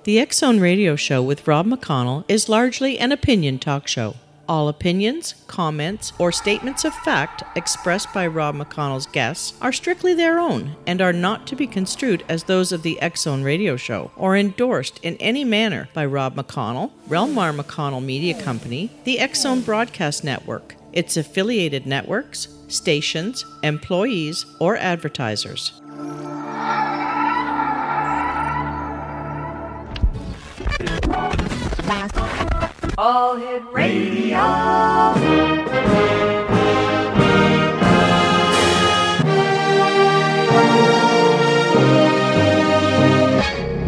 The X-Zone Radio Show with Rob McConnell is largely an opinion talk show. All opinions, comments, or statements of fact expressed by Rob McConnell's guests are strictly their own and are not to be construed as those of the X-Zone Radio Show or endorsed in any manner by Rob McConnell, Relmar McConnell Media Company, the X-Zone Broadcast Network, its affiliated networks, stations, employees, or advertisers. All Hit Radio.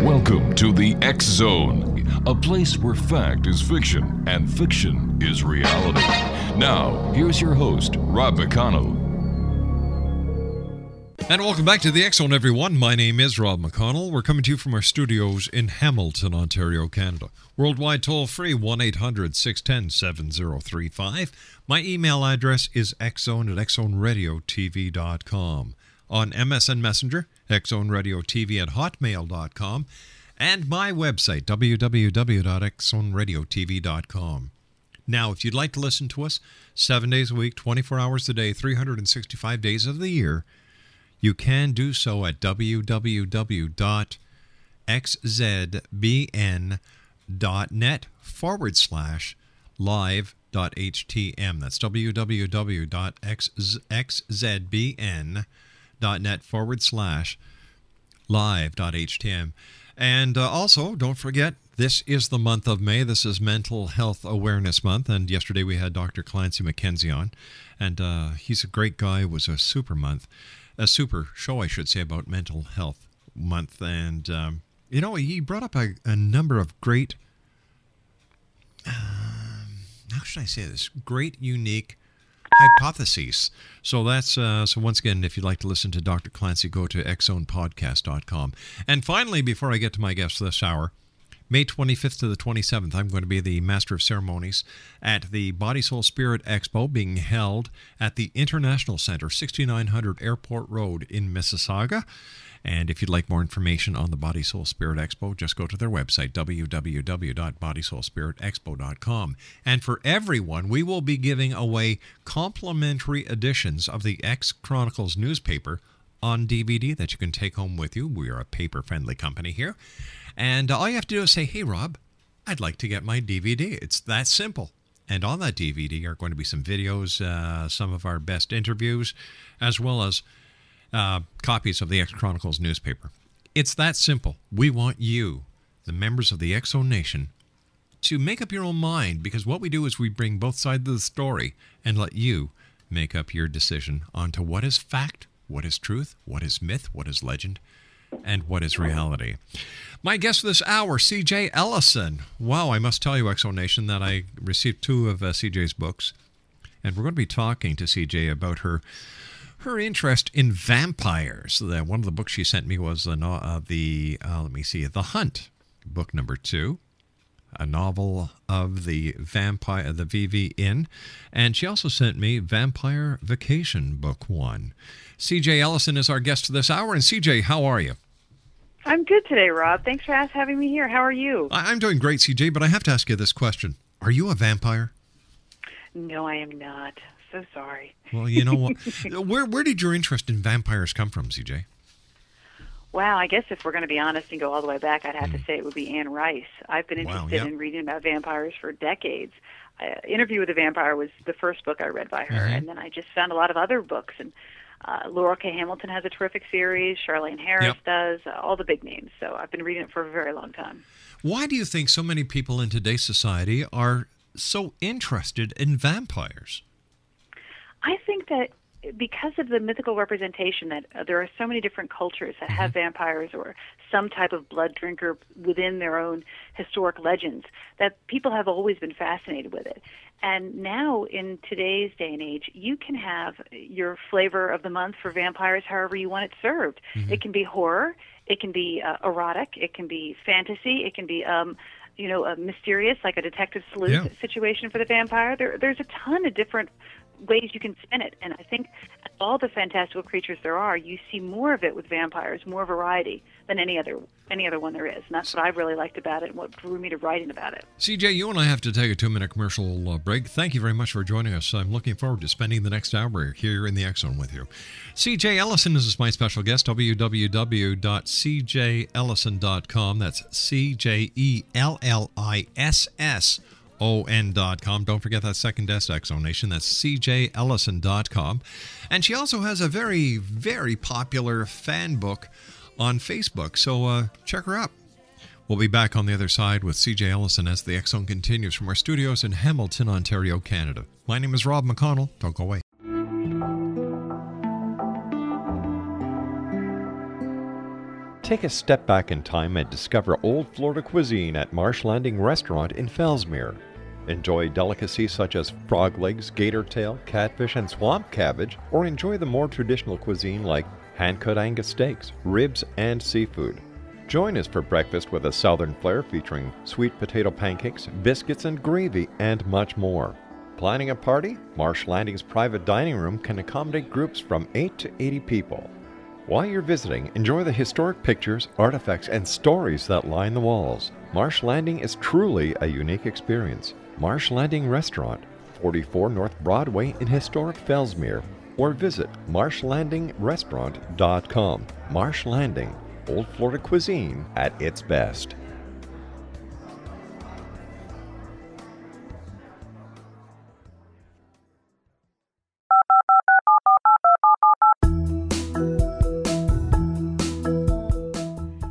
Welcome to the X-Zone, a place where fact is fiction and fiction is reality. Now, here's your host, Rob McConnell. And welcome back to the X-Zone, everyone. My name is Rob McConnell. We're coming to you from our studios in Hamilton, Ontario, Canada. Worldwide toll-free, 1-800-610-7035. My email address is xzone@xzoneradiotv.com. On MSN Messenger, xzoneradiotv@hotmail.com. And my website, www.xzoneradiotv.com. Now, if you'd like to listen to us 7 days a week, 24 hours a day, 365 days of the year, you can do so at www.xzbn.net/live.htm. That's www.xzbn.net/live.htm. And also, don't forget, this is the month of May. This is Mental Health Awareness Month. And yesterday we had Dr. Clancy McKenzie on. And he's a great guy. It was a super show, I should say, about Mental Health Month. And, he brought up a number of great, how should I say this, great, unique hypotheses. So that's, so once again, if you'd like to listen to Dr. Clancy, go to xzonepodcast.com. And finally, before I get to my guest this hour, May 25th to the 27th, I'm going to be the Master of Ceremonies at the Body, Soul, Spirit Expo being held at the International Center, 6900 Airport Road in Mississauga. And if you'd like more information on the Body, Soul, Spirit Expo, just go to their website, www.bodysoulspiritexpo.com. And for everyone, we will be giving away complimentary editions of the X Chronicles newspaper on DVD that you can take home with you. We are a paper-friendly company here. And all you have to do is say, hey, Rob, I'd like to get my DVD. It's that simple. And on that DVD are going to be some videos, some of our best interviews, as well as copies of the X Chronicles newspaper. It's that simple. We want you, the members of the X-Zone Nation, to make up your own mind, because what we do is we bring both sides of the story and let you make up your decision onto what is fact, what is truth, what is myth, what is legend, and what is reality. My guest this hour, CJ Ellisson. Wow, I must tell you, X-Zone Nation, that I received 2 of CJ's books, and we're going to be talking to CJ about her interest in vampires. One of the books she sent me was The Hunt, book number 2, a novel of the vampire, the VV Inn, and she also sent me Vampire Vacation, book 1. CJ Ellisson is our guest this hour, and CJ, how are you? I'm good today, Rob. Thanks for having me here. How are you? I'm doing great, CJ, but I have to ask you this question. Are you a vampire? No, I am not. So sorry. Well, you know what? Where did your interest in vampires come from, CJ? Wow, I guess if we're going to be honest and go all the way back, I'd have to say it would be Anne Rice. I've been interested in reading about vampires for decades. Interview with a Vampire was the first book I read by her, and then I just found a lot of other books. And Laura K. Hamilton has a terrific series. Charlene Harris does, all the big names. So I've been reading it for a very long time. Why do you think so many people in today's society are so interested in vampires? I think that because of the mythical representation that there are so many different cultures that have vampires or some type of blood drinker within their own historic legends, that people have always been fascinated with it. And now, in today's day and age, you can have your flavor of the month for vampires however you want it served. It can be horror, it can be erotic, it can be fantasy, it can be mysterious, like a detective sleuth situation for the vampire. There's a ton of different ways you can spin it, and I think all the fantastical creatures there are, you see more of it with vampires, more variety. than any other one there is. And that's what I really liked about it and what drew me to writing about it. CJ, you and I have to take a 2-minute commercial break. Thank you very much for joining us. I'm looking forward to spending the next hour here in the X Zone with you. CJ Ellisson is my special guest, www.cjellison.com. That's CJELLISSON.com. Don't forget that second S, X Zone Nation. That's cjellison.com. And she also has a very, very popular fan book on Facebook, so check her out. We'll be back on the other side with CJ Ellisson as the X Zone continues from our studios in Hamilton, Ontario, Canada. My name is Rob McConnell. Don't go away. Take a step back in time and discover old Florida cuisine at Marsh Landing Restaurant in Fellsmere. Enjoy delicacies such as frog legs, gator tail, catfish, and swamp cabbage, or enjoy the more traditional cuisine like hand-cut Angus steaks, ribs, and seafood. Join us for breakfast with a southern flair featuring sweet potato pancakes, biscuits and gravy, and much more. Planning a party? Marsh Landing's private dining room can accommodate groups from 8 to 80 people. While you're visiting, enjoy the historic pictures, artifacts, and stories that line the walls. Marsh Landing is truly a unique experience. Marsh Landing Restaurant, 44 North Broadway in historic Fellsmere, or visit marshlandingrestaurant.com. Marsh Landing, old Florida cuisine at its best.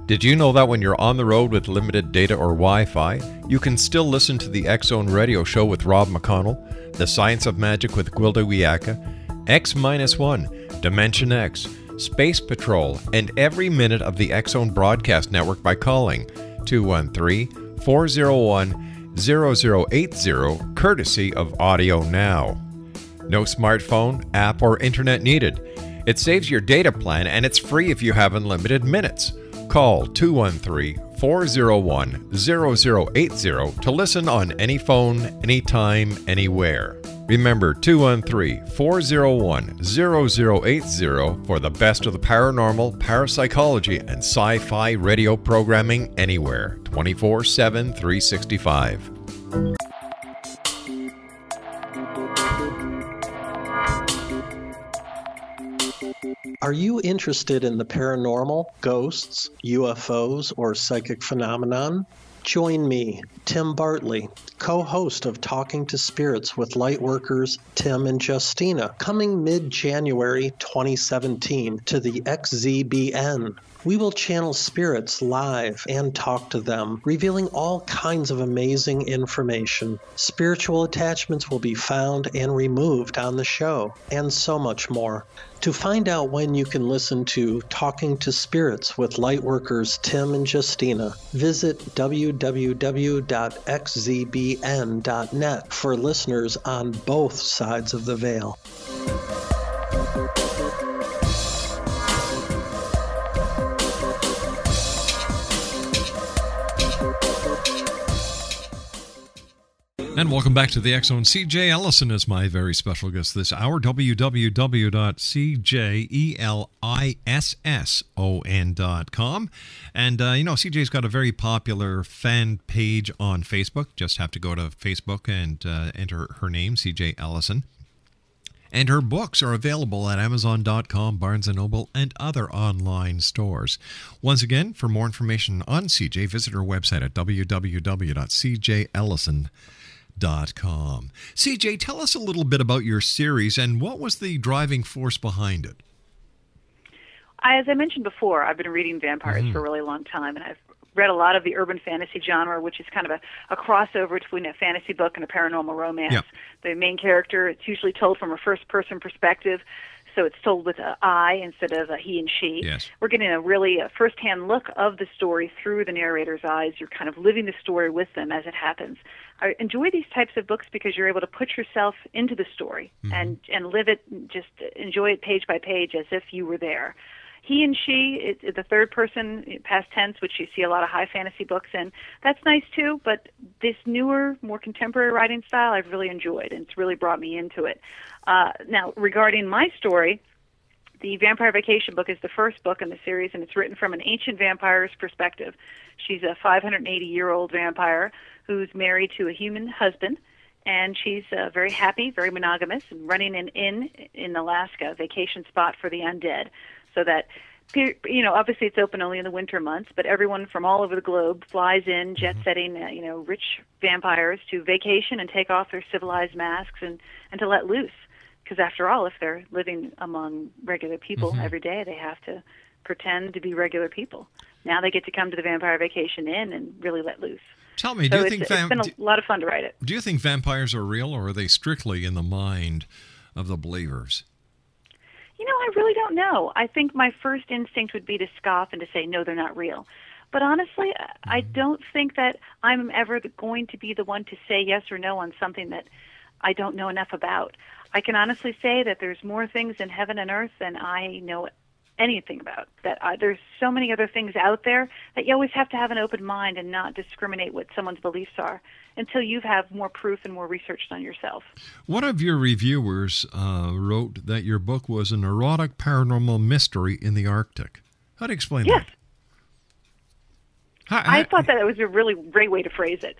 Did you know that when you're on the road with limited data or Wi-Fi, you can still listen to the X Zone Radio Show with Rob McConnell, The Science of Magic with Gwilda Wiyaka, X-1, Dimension X, Space Patrol, and every minute of the X Zone Broadcast Network by calling 213-401-0080, courtesy of Audio Now. No smartphone, app, or internet needed. It saves your data plan and it's free if you have unlimited minutes. Call 213-401-0080 to listen on any phone, anytime, anywhere. Remember 213-401-0080 for the best of the paranormal, parapsychology, and sci-fi radio programming anywhere, 24/7, 365. Are you interested in the paranormal, ghosts, UFOs, or psychic phenomenon? Join me, Tim Bartley, co-host of Talking to Spirits with Lightworkers Tim and Justina, coming mid-January 2017 to the XZBN. We will channel spirits live and talk to them, revealing all kinds of amazing information. Spiritual attachments will be found and removed on the show, and so much more. To find out when you can listen to Talking to Spirits with Lightworkers Tim and Justina, visit www.xzbn.net for listeners on both sides of the veil. And welcome back to the X Zone. CJ Ellison is my very special guest this hour. www.cjellison.com. And, CJ's got a very popular fan page on Facebook. Just have to go to Facebook and enter her name, CJ Ellison. And her books are available at Amazon.com, Barnes & Noble, and other online stores. Once again, for more information on CJ, visit her website at www.cjellison.com. CJ, tell us a little bit about your series and what was the driving force behind it? As I mentioned before, I've been reading vampires for a really long time, and I've read a lot of the urban fantasy genre, which is kind of a crossover between a fantasy book and a paranormal romance. Yep. The main character, it's usually told from a first-person perspective, so it's told with an I instead of a he and she. Yes. We're getting a really first-hand look of the story through the narrator's eyes. You're kind of living the story with them as it happens. I enjoy these types of books because you're able to put yourself into the story and live it, just enjoy it page by page as if you were there. He and she, it's the third person, past tense, which you see a lot of high fantasy books in. That's nice too, but this newer, more contemporary writing style I've really enjoyed, and it's really brought me into it. Now, regarding my story, The Vampire Vacation book is the first book in the series, and it's written from an ancient vampire's perspective. She's a 580-year-old vampire who's married to a human husband, and she's very happy, very monogamous, and running an inn in Alaska, a vacation spot for the undead, so that, you know, obviously it's open only in the winter months, but everyone from all over the globe flies in, jet-setting, you know, rich vampires to vacation and take off their civilized masks and to let loose. Because after all, if they're living among regular people every day, they have to pretend to be regular people. Now they get to come to the Vampire Vacation Inn and really let loose. Tell me, so it's been a lot of fun to write it. Do you think vampires are real, or are they strictly in the mind of the believers? You know, I really don't know. I think my first instinct would be to scoff and to say, no, they're not real. But honestly, I don't think that I'm ever going to be the one to say yes or no on something that I don't know enough about. I can honestly say that there's more things in heaven and earth than I know anything about. There's so many other things out there that you always have to have an open mind and not discriminate what someone's beliefs are until you have more proof and more research done yourself. One of your reviewers wrote that your book was an erotic paranormal mystery in the Arctic. How do you explain that? I thought that was a really great way to phrase it.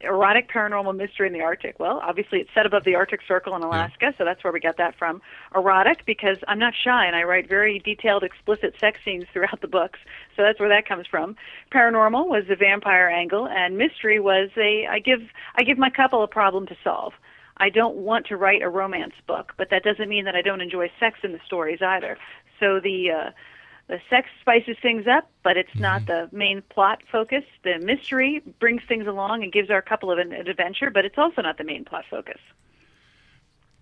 Erotic paranormal mystery in the Arctic. Well, obviously it's set above the Arctic Circle in Alaska, so that's where we got that from. Erotic, because I'm not shy and I write very detailed, explicit sex scenes throughout the books, so that's where that comes from. Paranormal was the vampire angle, and mystery was I give my couple a problem to solve. I don't want to write a romance book, but that doesn't mean that I don't enjoy sex in the stories either. So the sex spices things up, but it's not the main plot focus. The mystery brings things along and gives our couple of an adventure, but it's also not the main plot focus.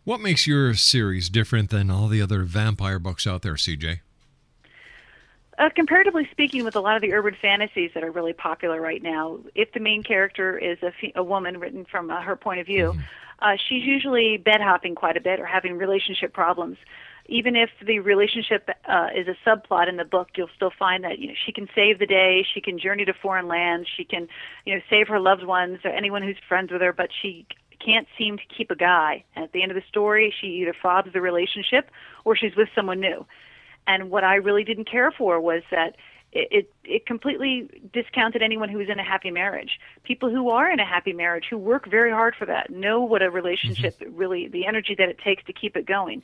What makes your series different than all the other vampire books out there, CJ? Comparatively speaking, with a lot of the urban fantasies that are really popular right now, if the main character is a woman written from her point of view, she's usually bed hopping quite a bit or having relationship problems. Even if the relationship is a subplot in the book, you'll still find that she can save the day, she can journey to foreign lands, she can save her loved ones or anyone who's friends with her, but she can't seem to keep a guy. And at the end of the story, she either fobs the relationship or she's with someone new. And what I really didn't care for was that it completely discounted anyone who was in a happy marriage. People who are in a happy marriage, who work very hard for that, know what a relationship really, the energy that it takes to keep it going.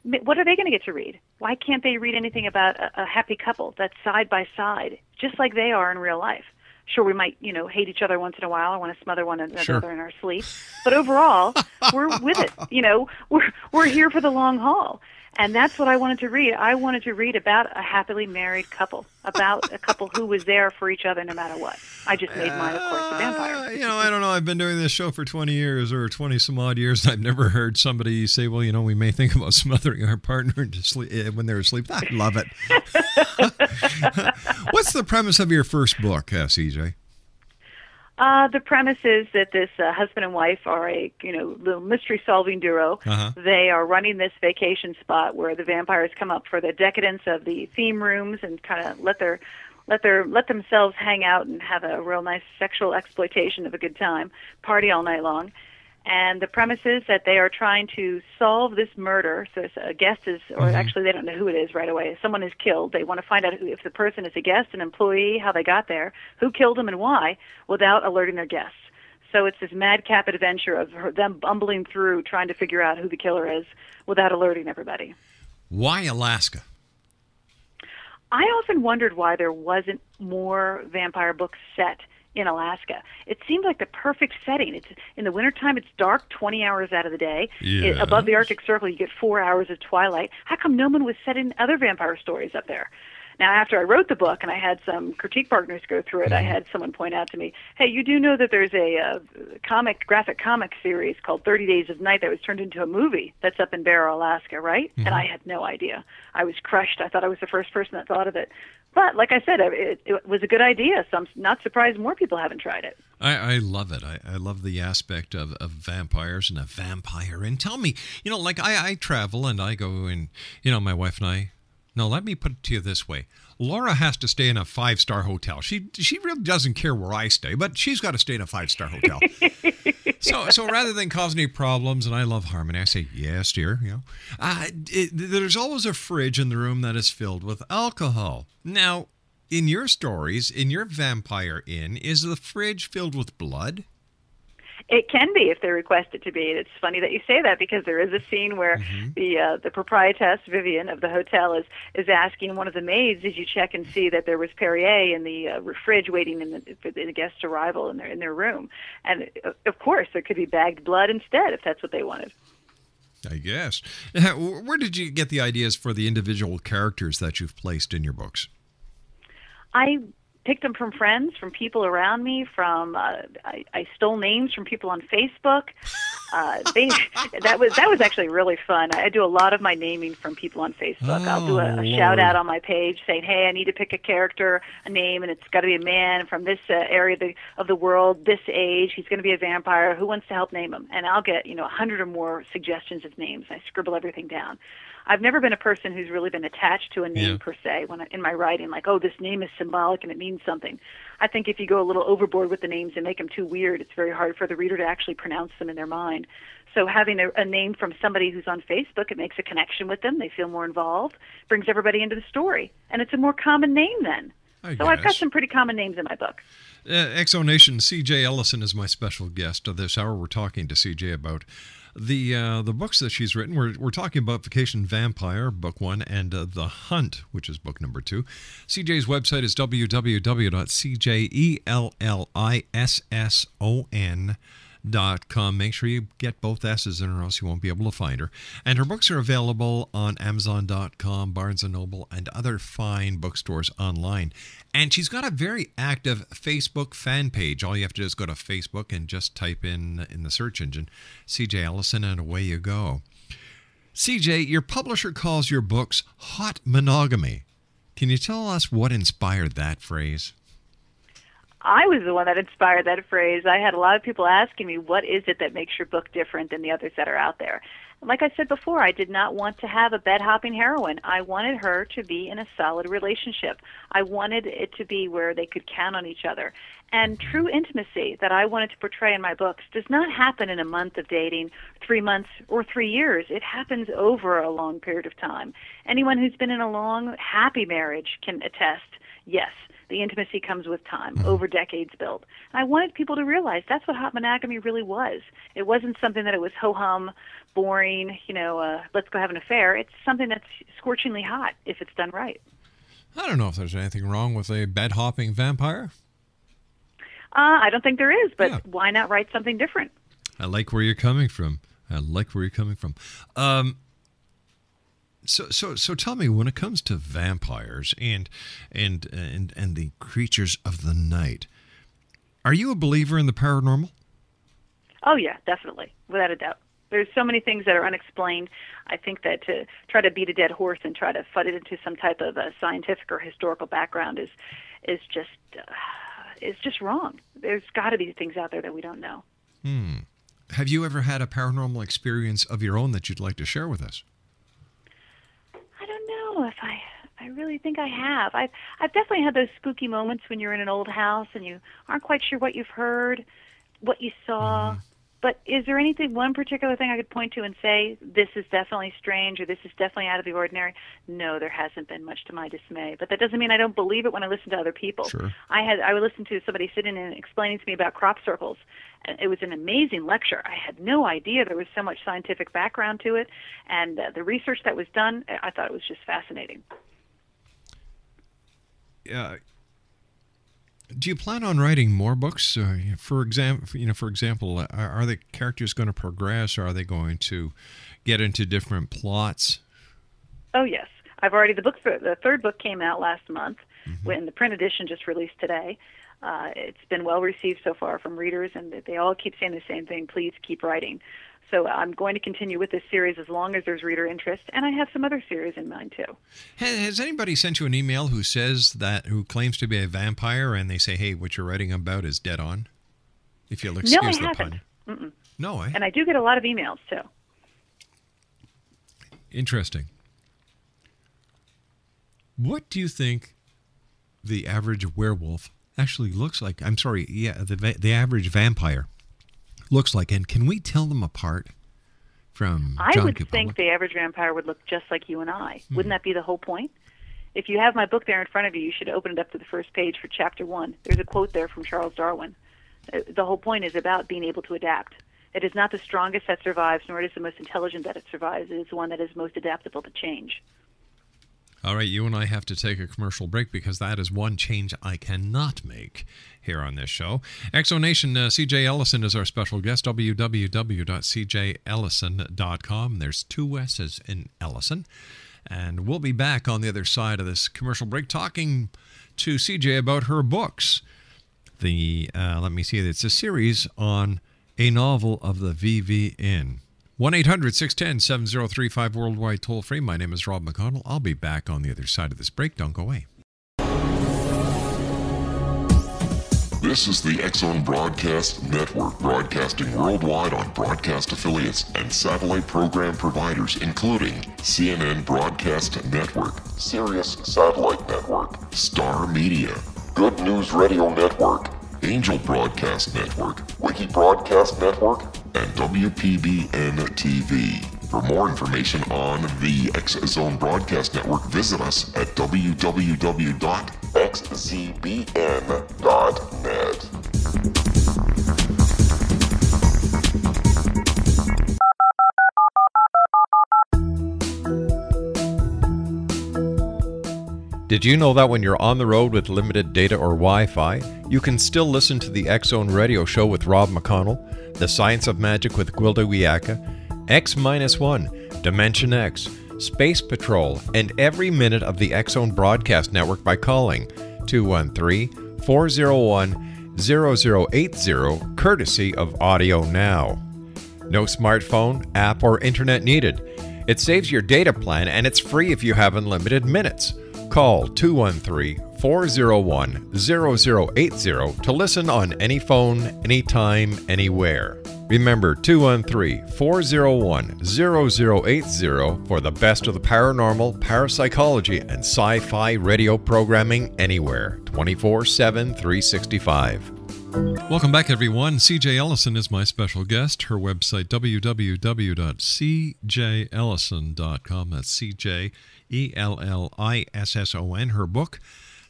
What are they going to get to read? Why can't they read anything about a happy couple that's side by side, just like they are in real life? Sure, we might, hate each other once in a while or want to smother one another in our sleep. But overall, we're with it. We're here for the long haul. And that's what I wanted to read. I wanted to read about a happily married couple, about a couple who was there for each other no matter what. I just made mine, of course, the vampire. I don't know. I've been doing this show for 20 years or 20 some odd years, and I've never heard somebody say, well, we may think about smothering our partner into sleep when they're asleep. I love it. What's the premise of your first book, CJ? The premise is that this husband and wife are a little mystery-solving duo. They are running this vacation spot where the vampires come up for the decadence of the theme rooms and kind of let themselves hang out and have a real nice sexual exploitation of a good time, party all night long. And the premise is that they are trying to solve this murder. So a guest is, or actually they don't know who it is right away. Someone is killed. They want to find out if the person is a guest, an employee, how they got there, who killed them and why, without alerting their guests. So it's this madcap adventure of them bumbling through trying to figure out who the killer is without alerting everybody. Why Alaska? I often wondered why there wasn't more vampire books set in Alaska. It seemed like the perfect setting. It's in the wintertime, it's dark 20 hours out of the day. Yes. Above the Arctic Circle, you get 4 hours of twilight. How come no one was setting other vampire stories up there? Now, after I wrote the book and I had some critique partners go through it, I had someone point out to me, hey, you do know that there's a graphic comic series called 30 Days of Night that was turned into a movie that's up in Barrow, Alaska, right? And I had no idea. I was crushed. I thought I was the first person that thought of it. But like I said, it was a good idea, so I'm not surprised more people haven't tried it. I love it. I love the aspect of vampires and a vampire. And tell me, I travel and I go and, my wife and I, no, let me put it to you this way. Laura has to stay in a 5-star hotel. She really doesn't care where I stay, but she's got to stay in a 5-star hotel. So rather than cause any problems, and I love harmony, I say, yes, dear. There's always a fridge in the room that is filled with alcohol. Now, in your stories, in your Vampire Inn, is the fridge filled with blood? It can be if they request it to be. It's funny that you say that because there is a scene where the proprietress, Vivian, of the hotel is asking one of the maids, did you check and see that there was Perrier in the fridge waiting for the guest's arrival in their room? And, of course, there could be bagged blood instead if that's what they wanted. I guess. Where did you get the ideas for the individual characters that you've placed in your books? I picked them from friends, from people around me, I stole names from people on Facebook. That was actually really fun. I do a lot of my naming from people on Facebook. I'll do a shout out on my page saying, hey, I need to pick a character, a name, and it's got to be a man from this area of the world, this age. He's going to be a vampire. Who wants to help name him? And I'll get 100 or more suggestions of names. I scribble everything down. I've never been a person who's really been attached to a name per se in my writing, like, oh, this name is symbolic and it means something. I think if you go a little overboard with the names and make them too weird, it's very hard for the reader to actually pronounce them in their mind. So having a name from somebody who's on Facebook, it makes a connection with them. They feel more involved, brings everybody into the story. And it's a more common name then. I've got some pretty common names in my book. Exonation, C.J. Ellison is my special guest this hour. We're talking to C.J. about the books that she's written. We're talking about Vacation Vampire, book 1, and The Hunt, which is book number 2. CJ's website is www.cjellison.com. Make sure you get both S's in or else you won't be able to find her. And her books are available on Amazon.com, Barnes & Noble, and other fine bookstores online. And she's got a very active Facebook fan page. All you have to do is go to Facebook and just type in the search engine, CJ Ellison, and away you go. CJ, your publisher calls your books hot monogamy. Can you tell us what inspired that phrase? I was the one that inspired that phrase. I had a lot of people asking me, what is it that makes your book different than the others that are out there? Like I said before, I did not want to have a bed-hopping heroine. I wanted her to be in a solid relationship. I wanted it to be where they could count on each other. And true intimacy that I wanted to portray in my books does not happen in a month of dating, 3 months, or 3 years. It happens over a long period of time. Anyone who's been in a long, happy marriage can attest, yes, the intimacy comes with time, over decades built. And I wanted people to realize that's what hot monogamy really was. It wasn't something that it was ho-hum, boring, let's go have an affair. It's something that's scorchingly hot if it's done right. I don't know if there's anything wrong with a bed-hopping vampire. I don't think there is, but why not write something different? I like where you're coming from. So tell me, when it comes to vampires and the creatures of the night, are you a believer in the paranormal? Oh yeah, definitely, without a doubt. There's so many things that are unexplained. I think that to try to beat a dead horse and try to fit it into some type of a scientific or historical background is just wrong. There's got to be things out there that we don't know. Have you ever had a paranormal experience of your own that you'd like to share with us? I don't know if I really think I have. I've definitely had those spooky moments when you're in an old house and you aren't quite sure what you've heard, what you saw. But is there one particular thing I could point to and say, this is definitely strange or this is definitely out of the ordinary? No, there hasn't been, much to my dismay. But that doesn't mean I don't believe it when I listen to other people. Sure. I would listen to somebody sitting and explaining to me about crop circles. It was an amazing lecture. I had no idea there was so much scientific background to it. And the research that was done, I thought it was just fascinating. Do you plan on writing more books? For example, are the characters going to progress? Or are they going to get into different plots? Oh yes, I've already. The third book came out last month, when the print edition just released today. It's been well received so far from readers, and they all keep saying the same thing: please keep writing. So I'm going to continue with this series as long as there's reader interest, and I have some other series in mind too. Has anybody sent you an email who claims to be a vampire, and they say, "Hey, what you're writing about is dead on"? If you'll excuse the pun. Mm-mm. No, And I do get a lot of emails too. Interesting. What do you think the average werewolf actually looks like? I'm sorry, the average vampire looks like, and can we tell them apart from I John would Cupola? think the average vampire would look just like you and I. Wouldn't that be the whole point? If you have my book there in front of you, you should open it up to the first page for chapter 1. There's a quote there from Charles Darwin. The whole point is about being able to adapt. It is not the strongest that survives, nor it is the most intelligent that it survives. It is the one that is most adaptable to change. All right, you and I have to take a commercial break because that is one change I cannot make here on this show. Exonation, CJ Ellison is our special guest, www.cjellison.com. There's 2 S's in Ellison. And we'll be back on the other side of this commercial break talking to CJ about her books. Let me see, it's a series on a novel of the VV Inn. 1-800-610-7035 worldwide toll free. My name is Rob McConnell. I'll be back on the other side of this break. Don't go away. This is the X-Zone Broadcast Network, broadcasting worldwide on broadcast affiliates and satellite program providers, including CNN Broadcast Network, Sirius Satellite Network, Star Media, Good News Radio Network, Angel Broadcast Network, Wiki Broadcast Network, and WPBN TV. For more information on the X-Zone Broadcast Network, visit us at www.xzbn.net. Did you know that when you're on the road with limited data or Wi-Fi, you can still listen to the X-Zone Radio Show with Rob McConnell, The Science of Magic with Gwilda Wiyaka, X-1, Dimension X, Space Patrol, and every minute of the X-Zone Broadcast Network by calling 213-401-0080, courtesy of Audio Now. No smartphone, app, or internet needed. It saves your data plan and it's free if you have unlimited minutes. Call 213-401-0080 to listen on any phone, anytime, anywhere. Remember, 213-401-0080 for the best of the paranormal, parapsychology, and sci-fi radio programming anywhere, 24/7, 365. Welcome back, everyone. CJ Ellison is my special guest. Her website, www.cjellison.com. That's CJELLISSON. Her book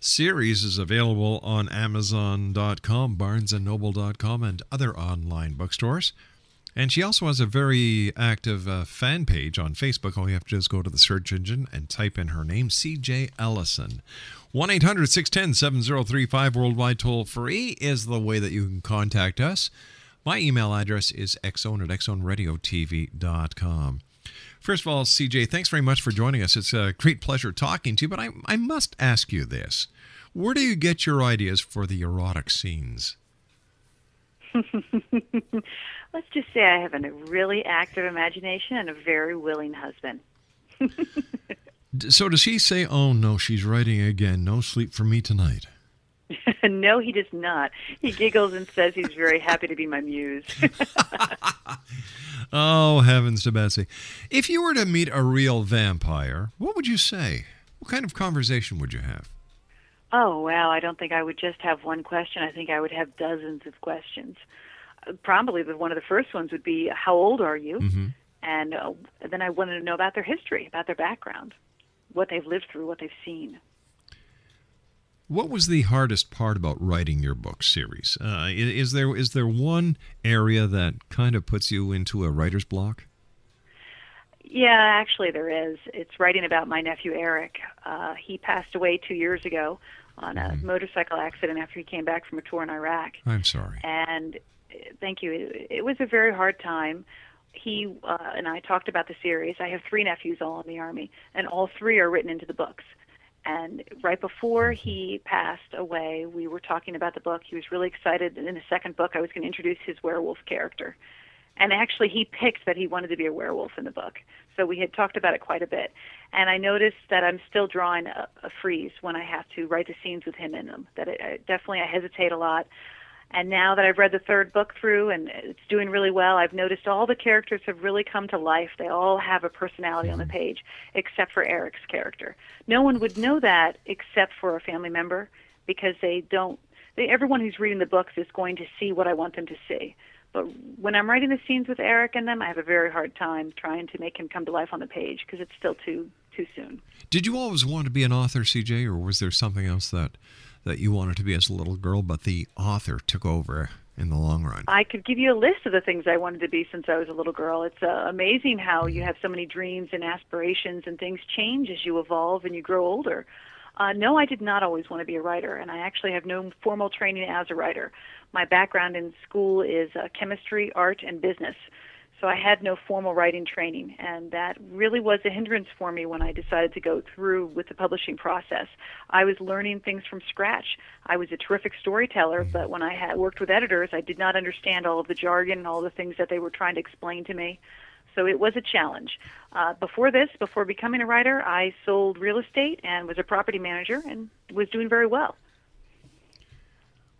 series is available on Amazon.com, BarnesandNoble.com, and other online bookstores. And she also has a very active fan page on Facebook. All you have to do is go to the search engine and type in her name, CJ Ellison. 1-800-610-7035 worldwide toll free is the way that you can contact us. My email address is xzone@xzoneradiotv.com. First of all, CJ, thanks very much for joining us. It's a great pleasure talking to you, but I must ask you this. Where do you get your ideas for the erotic scenes? Let's just say I have a really active imagination and a very willing husband. So does he say, oh no, she's writing again, no sleep for me tonight? No, he does not. He giggles and says he's very happy to be my muse. Oh, heavens to Betsy. If you were to meet a real vampire, what would you say? What kind of conversation would you have? Oh, wow, I don't think I would just have one question. I think I would have dozens of questions. Probably one of the first ones would be, how old are you? Mm-hmm. And then I wanted to know about their history, about their background, what they've lived through, what they've seen. What was the hardest part about writing your book series? Is there one area that kind of puts you into a writer's block? Yeah, actually there is. It's writing about my nephew Eric. He passed away 2 years ago on a motorcycle accident after he came back from a tour in Iraq. I'm sorry. And thank you. It was a very hard time. He and I talked about the series. I have 3 nephews all in the Army, and all 3 are written into the books. And right before he passed away, we were talking about the book. He was really excited. And in the second book, I was going to introduce his werewolf character. And actually, he picked that he wanted to be a werewolf in the book. So we had talked about it quite a bit. And I noticed that I'm still drawing a freeze when I have to write the scenes with him in them, that I hesitate a lot. And now that I've read the 3rd book through and it's doing really well, I've noticed all the characters have really come to life. They all have a personality on the page, except for Eric's character. No one would know that except for a family member, because everyone who's reading the books is going to see what I want them to see. But when I'm writing the scenes with Eric and them, I have a very hard time trying to make him come to life on the page because it's still too soon. Did you always want to be an author, CJ, or was there something else that you wanted to be as a little girl, but the author took over in the long run? I could give you a list of the things I wanted to be since I was a little girl. It's amazing how you have so many dreams and aspirations, and things change as you evolve and you grow older. No, I did not always want to be a writer, and I actually have no formal training as a writer. My background in school is chemistry, art, and business. So I had no formal writing training, and that really was a hindrance for me when I decided to go through with the publishing process. I was learning things from scratch. I was a terrific storyteller, but when I had worked with editors, I did not understand all of the jargon and all the things that they were trying to explain to me. So it was a challenge. Before becoming a writer, I sold real estate and was a property manager and was doing very well.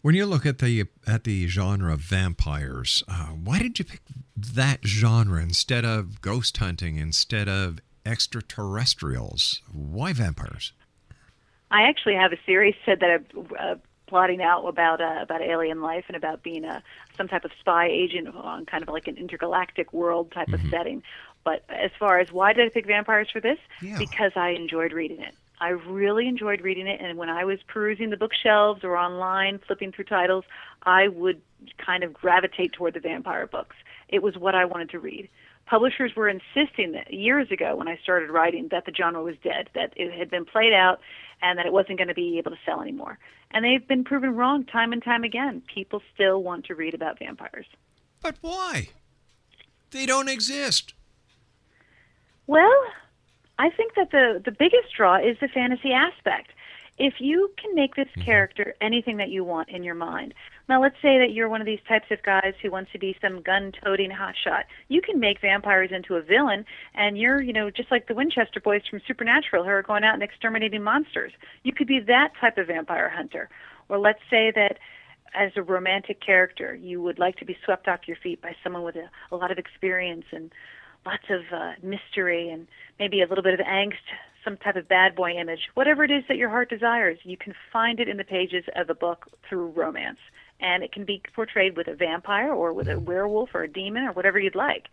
When you look at the genre of vampires, why did you pick that genre instead of ghost hunting, instead of extraterrestrials? Why vampires? I actually have a series that I'm plotting out about alien life and about being some type of spy agent on kind of like an intergalactic world type of setting. But as far as why did I pick vampires for this? Yeah. Because I enjoyed reading it. I really enjoyed reading it, and when I was perusing the bookshelves or online, flipping through titles, I would kind of gravitate toward the vampire books. It was what I wanted to read. Publishers were insisting that years ago when I started writing that the genre was dead, that it had been played out, and that it wasn't going to be able to sell anymore. And they've been proven wrong time and time again. People still want to read about vampires. But why? They don't exist. Well, I think that the biggest draw is the fantasy aspect. If you can make this character anything that you want in your mind. Now, let's say that you're one of these types of guys who wants to be some gun-toting hotshot. You can make vampires into a villain, and you're, just like the Winchester boys from Supernatural who are going out and exterminating monsters. You could be that type of vampire hunter. Or let's say that as a romantic character, you would like to be swept off your feet by someone with a lot of experience and lots of mystery and maybe a little bit of angst, some type of bad boy image. Whatever it is that your heart desires, you can find it in the pages of a book through romance. And it can be portrayed with a vampire or with a werewolf or a demon or whatever you'd like.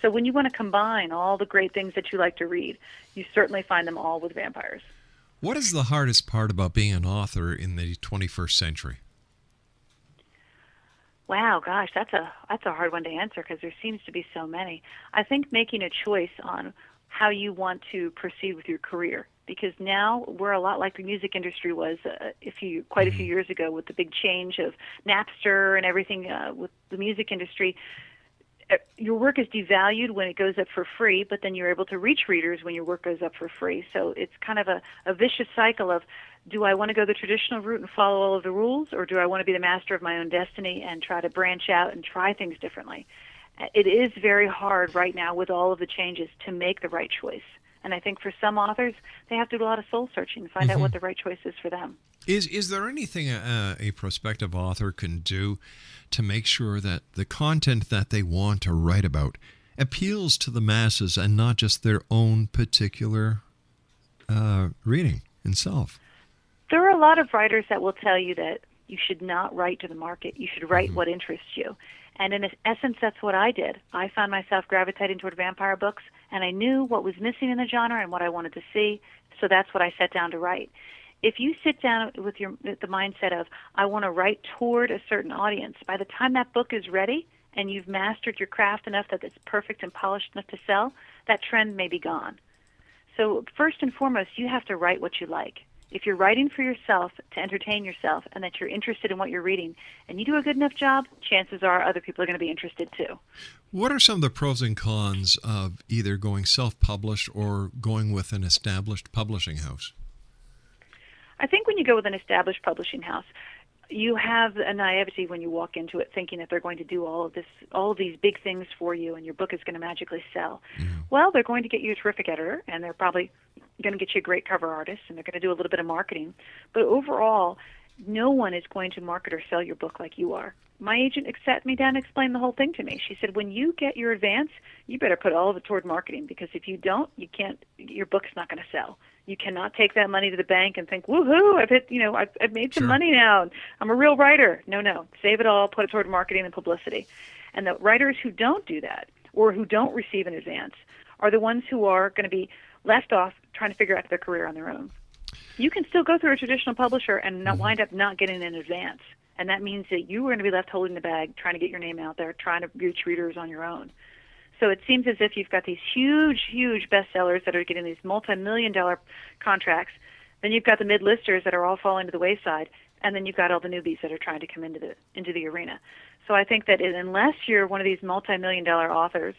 So when you want to combine all the great things that you like to read, you certainly find them all with vampires. What is the hardest part about being an author in the 21st century? Wow, gosh, that's a hard one to answer because there seems to be so many. I think making a choice on how you want to proceed with your career, because now we're a lot like the music industry was quite a few years ago with the big change of Napster and everything with the music industry. Your work is devalued when it goes up for free, but then you're able to reach readers when your work goes up for free. So it's kind of a vicious cycle of, do I want to go the traditional route and follow all of the rules, or do I want to be the master of my own destiny and try to branch out and try things differently? It is very hard right now with all of the changes to make the right choice. And I think for some authors, they have to do a lot of soul searching to find out what the right choice is for them. Is there anything a prospective author can do to make sure that the content that they want to write about appeals to the masses and not just their own particular reading itself? There are a lot of writers that will tell you that you should not write to the market. You should write what interests you. And in essence, that's what I did. I found myself gravitating toward vampire books, and I knew what was missing in the genre and what I wanted to see, so that's what I sat down to write. If you sit down with the mindset of, I want to write toward a certain audience, by the time that book is ready and you've mastered your craft enough that it's perfect and polished enough to sell, that trend may be gone. So first and foremost, you have to write what you like. If you're writing for yourself to entertain yourself and that you're interested in what you're reading and you do a good enough job, chances are other people are going to be interested too. What are some of the pros and cons of either going self-published or going with an established publishing house? I think when you go with an established publishing house, you have a naivety when you walk into it thinking that they're going to do all of these big things for you and your book is going to magically sell. Well, they're going to get you a terrific editor, and they're probably going to get you a great cover artist, and they're going to do a little bit of marketing. But overall, no one is going to market or sell your book like you are. My agent sat me down and explained the whole thing to me. She said, when you get your advance, you better put all of it toward marketing, because if you don't, your book's not going to sell. You cannot take that money to the bank and think, woohoo, I've made some money now. I'm a real writer. No. Save it all, put it toward marketing and publicity. And the writers who don't do that or who don't receive an advance are the ones who are going to be left off trying to figure out their career on their own. You can still go through a traditional publisher and not wind up not getting an advance. And that means that you are going to be left holding the bag, trying to get your name out there, trying to reach readers on your own. So it seems as if you've got these huge, huge bestsellers that are getting these multi-million-dollar contracts. Then you've got the mid-listers that are all falling to the wayside. And then you've got all the newbies that are trying to come into the arena. So I think that unless you're one of these multi-million-dollar authors,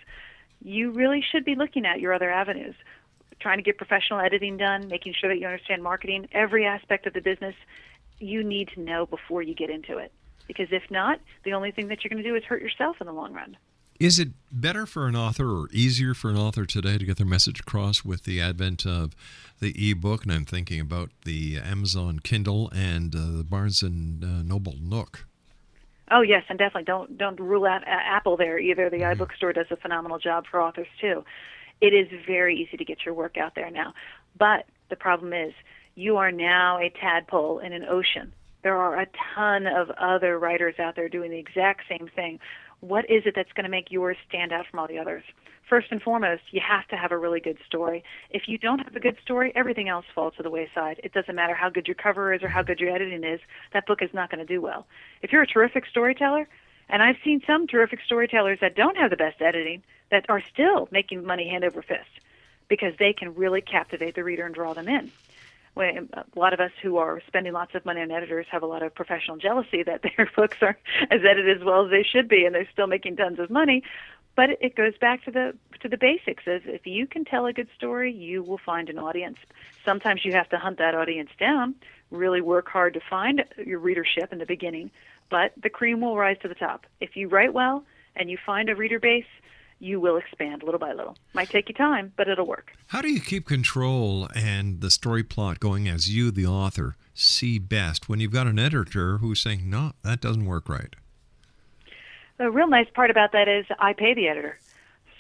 you really should be looking at your other avenues, trying to get professional editing done, making sure that you understand marketing, every aspect of the business you need to know before you get into it. Because if not, the only thing that you're going to do is hurt yourself in the long run. Is it better for an author or easier for an author today to get their message across with the advent of the e-book? And I'm thinking about the Amazon Kindle and the Barnes & Noble Nook. Oh, yes, and definitely don't rule out Apple there either. The iBook store does a phenomenal job for authors, too. It is very easy to get your work out there now. But the problem is you are now a tadpole in an ocean. There are a ton of other writers out there doing the exact same thing. What is it that's going to make yours stand out from all the others? First and foremost, you have to have a really good story. If you don't have a good story, everything else falls to the wayside. It doesn't matter how good your cover is or how good your editing is. That book is not going to do well. If you're a terrific storyteller, and I've seen some terrific storytellers that don't have the best editing that are still making money hand over fist because they can really captivate the reader and draw them in. When a lot of us who are spending lots of money on editors have a lot of professional jealousy that their books are as edited as well as they should be, and they're still making tons of money. But it goes back to the basics. As if you can tell a good story, you will find an audience. Sometimes you have to hunt that audience down, really work hard to find your readership in the beginning, but the cream will rise to the top. If you write well and you find a reader base, you will expand little by little. Might take you time, but it'll work. How do you keep control and the story plot going as you, the author, see best when you've got an editor who's saying, no, that doesn't work right? The real nice part about that is I pay the editor.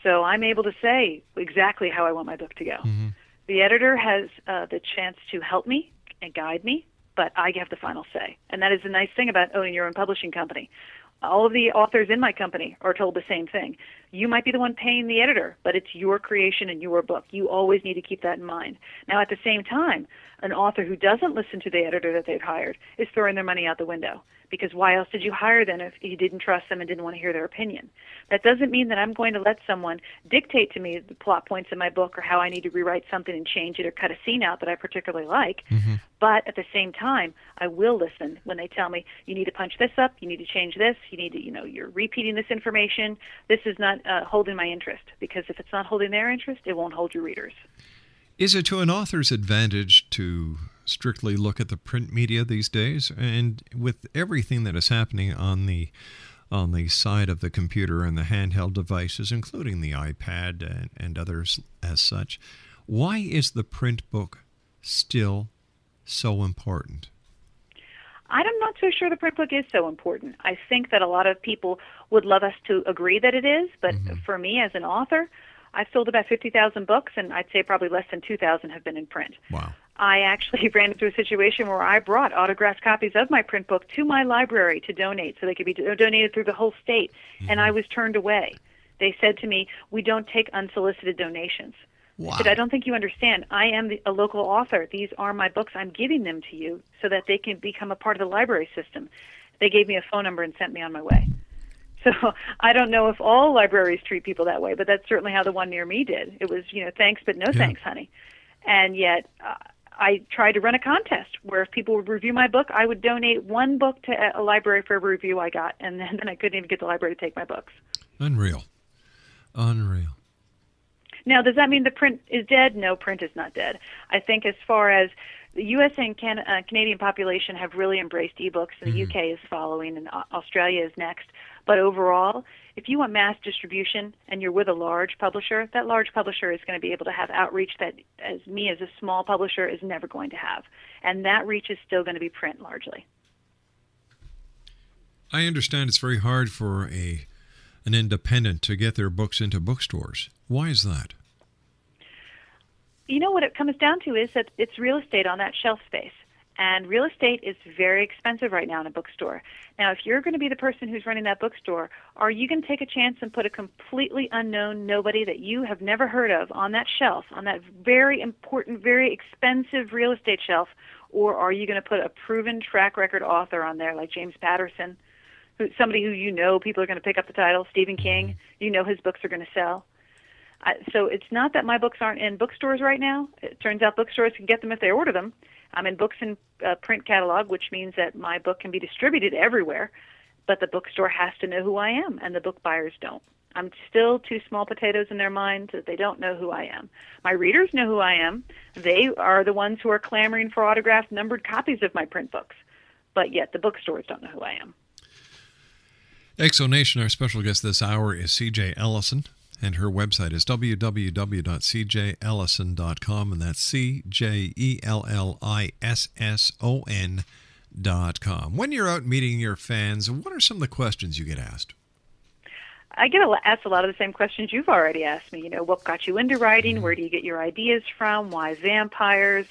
So I'm able to say exactly how I want my book to go. Mm-hmm. The editor has the chance to help me and guide me, but I have the final say. And that is the nice thing about owning your own publishing company. All of the authors in my company are told the same thing. You might be the one paying the editor, but it's your creation and your book. You always need to keep that in mind. Now, at the same time, an author who doesn't listen to the editor that they've hired is throwing their money out the window. Because why else did you hire them if you didn't trust them and didn't want to hear their opinion? That doesn't mean that I'm going to let someone dictate to me the plot points in my book or how I need to rewrite something and change it or cut a scene out that I particularly like. Mm-hmm. But at the same time, I will listen when they tell me, you need to punch this up, you need to change this, you need to, you're repeating this information. This is not holding my interest. Because if it's not holding their interest, it won't hold your readers. Is it to an author's advantage to strictly look at the print media these days? And with everything that is happening on the side of the computer and the handheld devices, including the iPad and others as such, why is the print book still so important? I'm not so sure the print book is so important. I think that a lot of people would love us to agree that it is, but for me as an author, I've sold about 50,000 books, and I'd say probably less than 2,000 have been in print. Wow. I actually ran into a situation where I brought autographed copies of my print book to my library to donate so they could be donated through the whole state, and I was turned away. They said to me, we don't take unsolicited donations. Wow. I said, I don't think you understand. I am a local author. These are my books. I'm giving them to you so that they can become a part of the library system. They gave me a phone number and sent me on my way. So I don't know if all libraries treat people that way, but that's certainly how the one near me did. It was, thanks, but no thanks, honey. And yet I tried to run a contest where if people would review my book, I would donate one book to a library for every review I got, and then I couldn't even get the library to take my books. Unreal. Now, does that mean the print is dead? No, print is not dead. I think as far as the U.S. and Canadian population have really embraced ebooks, and the U.K. is following, and Australia is next. But overall, if you want mass distribution and you're with a large publisher, that large publisher is going to be able to have outreach that as a small publisher is never going to have. And that reach is still going to be print largely. I understand it's very hard for an independent to get their books into bookstores. Why is that? What it comes down to is that it's real estate on that shelf space. And real estate is very expensive right now in a bookstore. Now, if you're going to be the person who's running that bookstore, are you going to take a chance and put a completely unknown nobody that you have never heard of on that shelf, on that very important, very expensive real estate shelf, or are you going to put a proven track record author on there like James Patterson, somebody who you know people are going to pick up the title, Stephen King, you know his books are going to sell? So it's not that my books aren't in bookstores right now. It turns out bookstores can get them if they order them. I'm in books and print catalog, which means that my book can be distributed everywhere, but the bookstore has to know who I am, and the book buyers don't. I'm still too small potatoes in their minds that they don't know who I am. My readers know who I am. They are the ones who are clamoring for autographed, numbered copies of my print books, but yet the bookstores don't know who I am. Exonation, our special guest this hour is C.J. Ellisson. And her website is www.cjellison.com, and that's CJELLISSON.com. When you're out meeting your fans, what are some of the questions you get asked? I get asked a lot of the same questions you've already asked me. You know, what got you into writing? Where do you get your ideas from? Why vampires?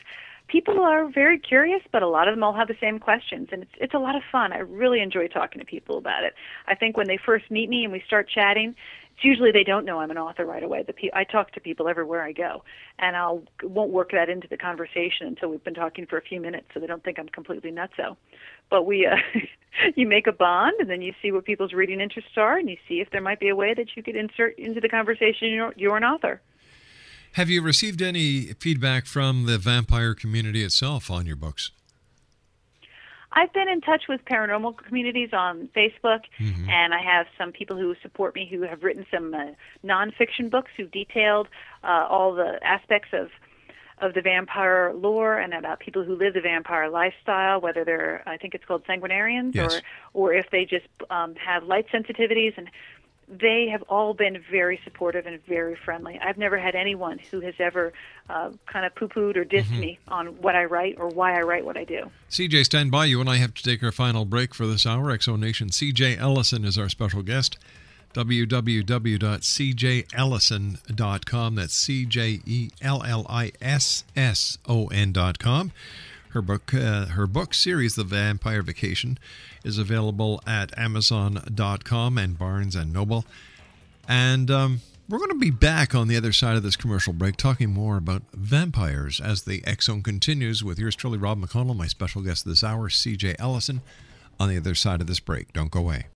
People are very curious, but a lot of them all have the same questions, and it's a lot of fun. I really enjoy talking to people about it. I think when they first meet me and we start chatting, it's usually they don't know I'm an author right away. I talk to people everywhere I go, and won't work that into the conversation until we've been talking for a few minutes, so they don't think I'm completely nutso. But you make a bond, and then you see what people's reading interests are, and you see if there might be a way that you could insert into the conversation you're an author. Have you received any feedback from the vampire community itself on your books? I've been in touch with paranormal communities on Facebook, and I have some people who support me who have written some nonfiction books who've detailed all the aspects of the vampire lore and about people who live the vampire lifestyle, whether they're, I think it's called sanguinarians, yes, or if they just have light sensitivities. And they have all been very supportive and very friendly. I've never had anyone who has ever kind of poo-pooed or dissed me on what I write or why I write what I do. CJ, stand by. You and I have to take our final break for this hour. Exonation. C.J. Ellisson is our special guest. www.cjellison.com. That's CJELLISSON.com. Her book series, The Vampire Vacation, is available at Amazon.com and Barnes & Noble. And we're going to be back on the other side of this commercial break talking more about vampires as the X-Zone continues with yours truly, Rob McConnell, my special guest this hour, C.J. Ellisson, on the other side of this break. Don't go away.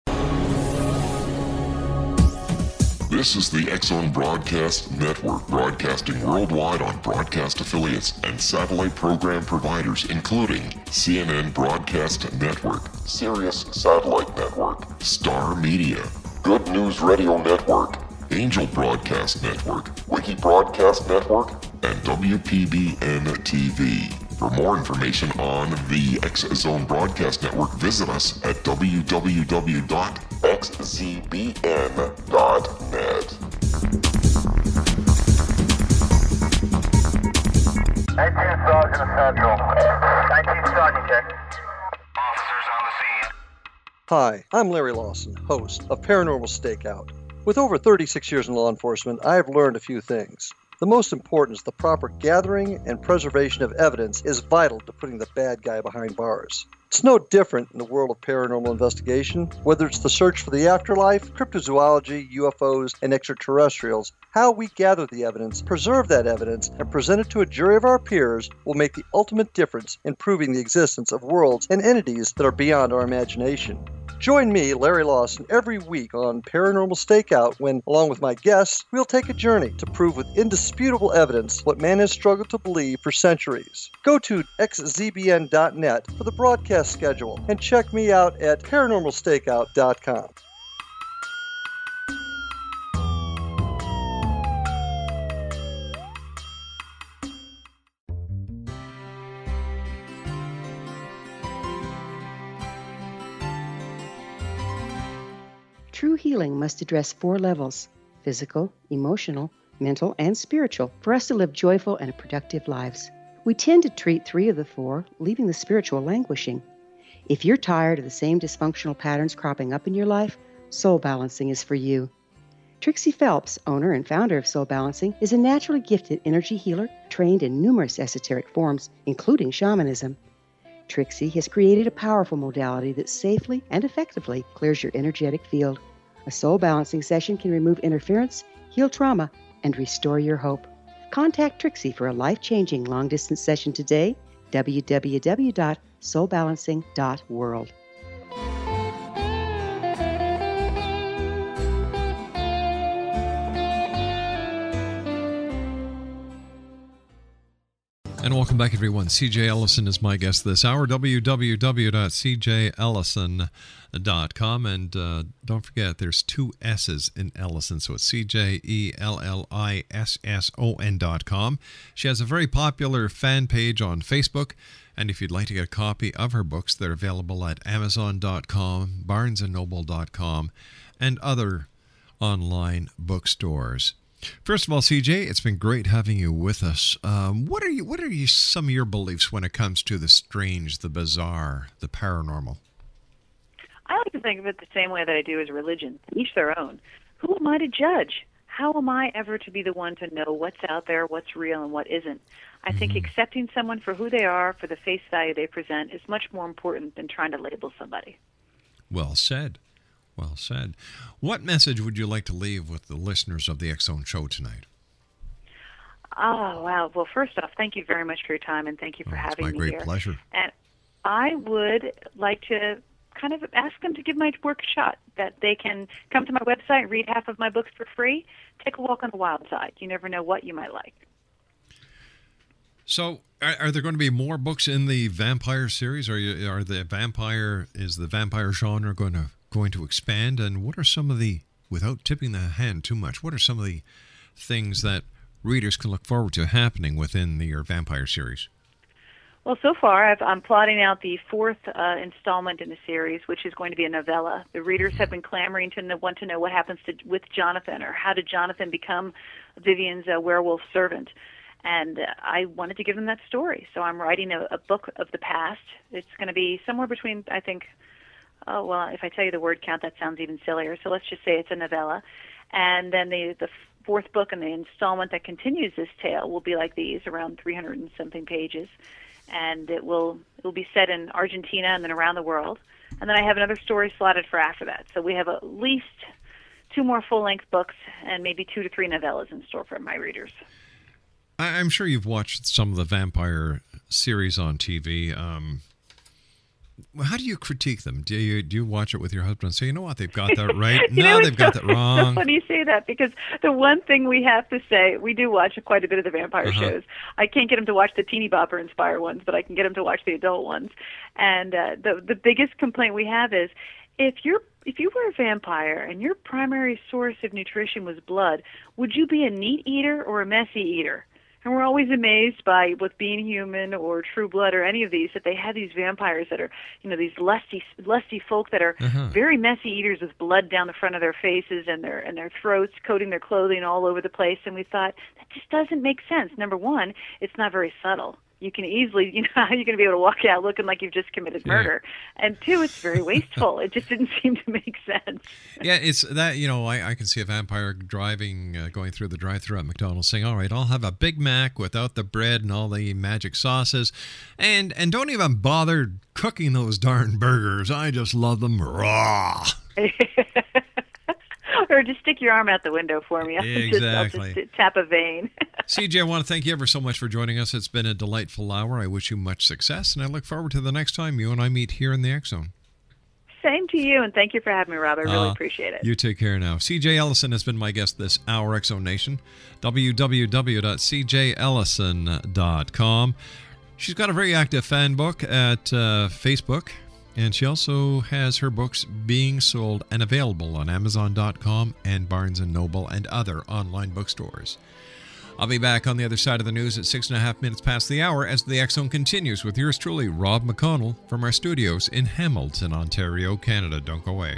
This is the X-Zone Broadcast Network, broadcasting worldwide on broadcast affiliates and satellite program providers, including CNN Broadcast Network, Sirius Satellite Network, Star Media, Good News Radio Network, Angel Broadcast Network, Wiki Broadcast Network, and WPBN TV. For more information on the X-Zone Broadcast Network, visit us at www.xzbn.net. 19 Sergeant Central. 19 Sergeant, check. Officers on the scene. Hi, I'm Larry Lawson, host of Paranormal Stakeout. With over 36 years in law enforcement, I have learned a few things. The most important is the proper gathering and preservation of evidence is vital to putting the bad guy behind bars. It's no different in the world of paranormal investigation. Whether it's the search for the afterlife, cryptozoology, UFOs, and extraterrestrials, how we gather the evidence, preserve that evidence, and present it to a jury of our peers will make the ultimate difference in proving the existence of worlds and entities that are beyond our imagination. Join me, Larry Lawson, every week on Paranormal Stakeout when, along with my guests, we'll take a journey to prove with indisputable evidence what man has struggled to believe for centuries. Go to xzbn.net for the broadcast schedule and check me out at paranormalstakeout.com. True healing must address 4 levels: physical, emotional, mental, and spiritual, for us to live joyful and productive lives. We tend to treat 3 of the 4, leaving the spiritual languishing. If you're tired of the same dysfunctional patterns cropping up in your life, Soul Balancing is for you. Trixie Phelps, owner and founder of Soul Balancing, is a naturally gifted energy healer trained in numerous esoteric forms, including shamanism. Trixie has created a powerful modality that safely and effectively clears your energetic field. A soul balancing session can remove interference, heal trauma, and restore your hope. Contact Trixie for a life-changing long-distance session today. www.soulbalancing.world. And welcome back, everyone. CJ Ellison is my guest this hour. www.cjellison.com. And don't forget, there's two S's in Ellison, so it's CJELLISSON.com. She has a very popular fan page on Facebook. And if you'd like to get a copy of her books, they're available at Amazon.com, BarnesandNoble.com, and other online bookstores. First of all, CJ, it's been great having you with us. What are some of your beliefs when it comes to the strange, the bizarre, the paranormal? I like to think of it the same way that I do as religion, each their own. Who am I to judge? How am I ever to be the one to know what's out there, what's real, and what isn't? I think accepting someone for who they are, for the face value they present, is much more important than trying to label somebody. Well said. Well said. What message would you like to leave with the listeners of the X-Zone Show tonight? Oh, wow. Well, first off, thank you very much for your time, and thank you for having me here. It's my great pleasure. And I would like to kind of ask them to give my work a shot, that they can come to my website, read half of my books for free, take a walk on the wild side. You never know what you might like. So, are there going to be more books in the vampire series? Is the vampire genre going to expand? And what are some of the, without tipping the hand too much, what are some of the things that readers can look forward to happening within your vampire series? Well, so far, I'm plotting out the fourth installment in the series, which is going to be a novella. The readers have been clamoring to want to know what happens with Jonathan, or how did Jonathan become Vivian's werewolf servant. And I wanted to give them that story. So I'm writing a book of the past. It's going to be somewhere between, I think, if I tell you the word count, that sounds even sillier. So let's just say it's a novella. And then the fourth book and the installment that continues this tale will be like these, around 300 and something pages. And it will be set in Argentina and then around the world. And then I have another story slotted for after that. So we have at least 2 more full-length books and maybe 2 to 3 novellas in store for my readers. I'm sure you've watched some of the vampire series on TV. How do you critique them? Do you watch it with your husband and say, you know what, they've got that right? No, they've got that wrong. It's so funny you say that, because the one thing we have to say, we do watch quite a bit of the vampire shows. I can't get him to watch the teeny bopper inspired ones, but I can get him to watch the adult ones. And the biggest complaint we have is, if you were a vampire and your primary source of nutrition was blood, would you be a neat eater or a messy eater? And we're always amazed by, with Being Human or True Blood or any of these, that they have these vampires that are, these lusty folk that are very messy eaters with blood down the front of their faces and their throats, coating their clothing all over the place. And we thought, that just doesn't make sense. Number one, it's not very subtle. You can easily, how you're going to be able to walk out looking like you've just committed murder. And two, it's very wasteful. It just didn't seem to make sense. Yeah, it's that, I can see a vampire going through the drive-thru at McDonald's saying, all right, I'll have a Big Mac without the bread and all the magic sauces. And don't even bother cooking those darn burgers. I just love them raw. Or just stick your arm out the window for me. Exactly. I'll just tap a vein. CJ, I want to thank you ever so much for joining us. It's been a delightful hour. I wish you much success, and I look forward to the next time you and I meet here in the X-Zone. Same to you, and thank you for having me, Rob. I really appreciate it. You take care now. CJ Ellison has been my guest this hour, X-Zone Nation. www.cjellison.com. She's got a very active fan book at Facebook. And she also has her books being sold and available on Amazon.com and Barnes & Noble and other online bookstores. I'll be back on the other side of the news at 6.5 minutes past the hour as the X-Zone continues with yours truly, Rob McConnell, from our studios in Hamilton, Ontario, Canada. Don't go away.